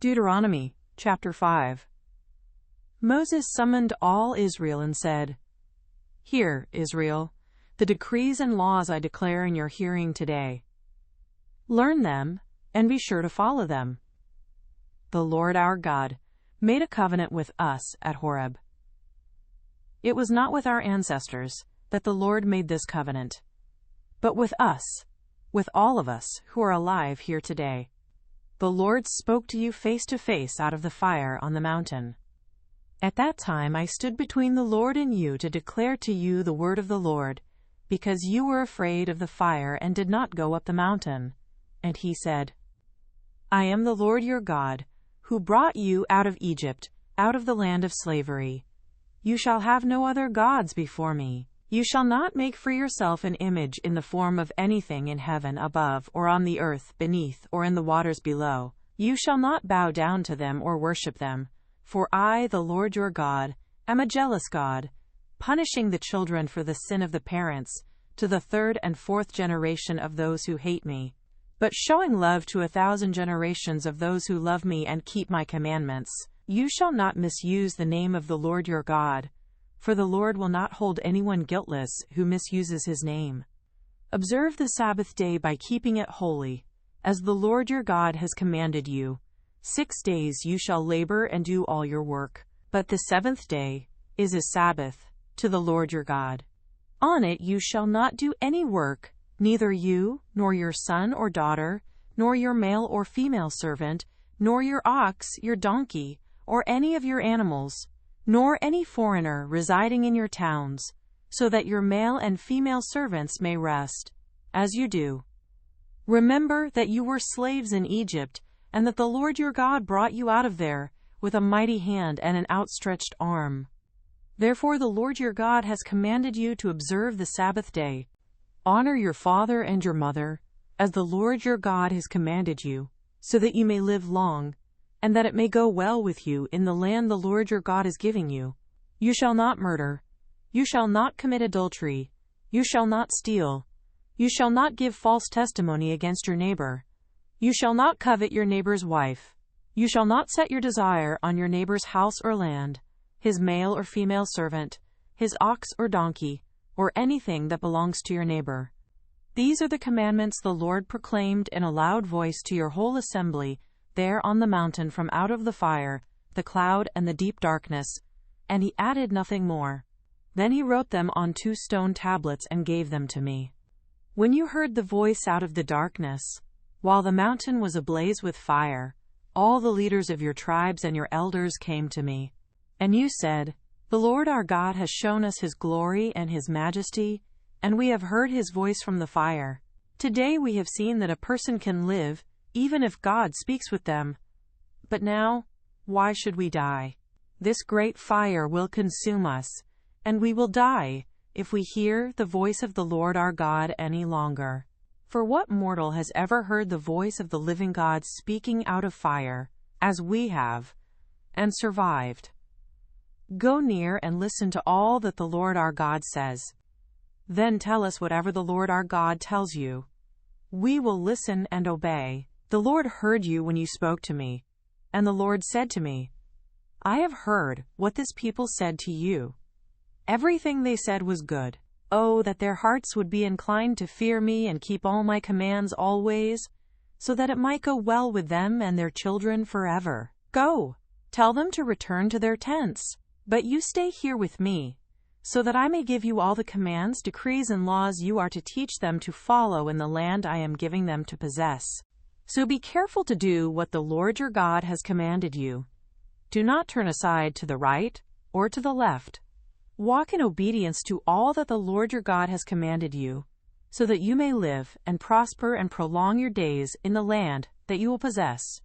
Deuteronomy, chapter 5. Moses summoned all Israel and said, "Hear, Israel, the decrees and laws I declare in your hearing today. Learn them, and be sure to follow them. The Lord our God made a covenant with us at Horeb. It was not with our ancestors that the Lord made this covenant, but with us, with all of us who are alive here today. The Lord spoke to you face to face out of the fire on the mountain. At that time I stood between the Lord and you to declare to you the word of the Lord, because you were afraid of the fire and did not go up the mountain." And he said, "I am the Lord your God, who brought you out of Egypt, out of the land of slavery. You shall have no other gods before me. You shall not make for yourself an image in the form of anything in heaven above, or on the earth beneath, or in the waters below. You shall not bow down to them or worship them, for I, the Lord your God, am a jealous God, punishing the children for the sin of the parents, to the third and fourth generation of those who hate me, but showing love to 1,000 generations of those who love me and keep my commandments. You shall not misuse the name of the Lord your God, for the Lord will not hold anyone guiltless who misuses his name. Observe the Sabbath day by keeping it holy, as the Lord your God has commanded you. 6 days you shall labor and do all your work, but the seventh day is a Sabbath to the Lord your God. On it you shall not do any work, neither you, nor your son or daughter, nor your male or female servant, nor your ox, your donkey, or any of your animals, nor any foreigner residing in your towns, so that your male and female servants may rest, as you do. Remember that you were slaves in Egypt, and that the Lord your God brought you out of there with a mighty hand and an outstretched arm. Therefore the Lord your God has commanded you to observe the Sabbath day. Honor your father and your mother, as the Lord your God has commanded you, so that you may live long, and that it may go well with you in the land the Lord your God is giving you. You shall not murder. You shall not commit adultery. You shall not steal. You shall not give false testimony against your neighbor. You shall not covet your neighbor's wife. You shall not set your desire on your neighbor's house or land, his male or female servant, his ox or donkey, or anything that belongs to your neighbor. These are the commandments the Lord proclaimed in a loud voice to your whole assembly there on the mountain from out of the fire, the cloud, and the deep darkness, and he added nothing more. Then he wrote them on 2 stone tablets and gave them to me. When you heard the voice out of the darkness, while the mountain was ablaze with fire, all the leaders of your tribes and your elders came to me. And you said, "The Lord our God has shown us his glory and his majesty, and we have heard his voice from the fire. Today we have seen that a person can live, even if God speaks with them. But now, why should we die? This great fire will consume us, and we will die if we hear the voice of the Lord our God any longer. For what mortal has ever heard the voice of the living God speaking out of fire, as we have, and survived? Go near and listen to all that the Lord our God says. Then tell us whatever the Lord our God tells you. We will listen and obey." The Lord heard you when you spoke to me, and the Lord said to me, "I have heard what this people said to you. Everything they said was good. Oh, that their hearts would be inclined to fear me and keep all my commands always, so that it might go well with them and their children forever. Go, tell them to return to their tents, but you stay here with me, so that I may give you all the commands, decrees, and laws you are to teach them to follow in the land I am giving them to possess. So be careful to do what the Lord your God has commanded you. Do not turn aside to the right or to the left. Walk in obedience to all that the Lord your God has commanded you, so that you may live and prosper and prolong your days in the land that you will possess."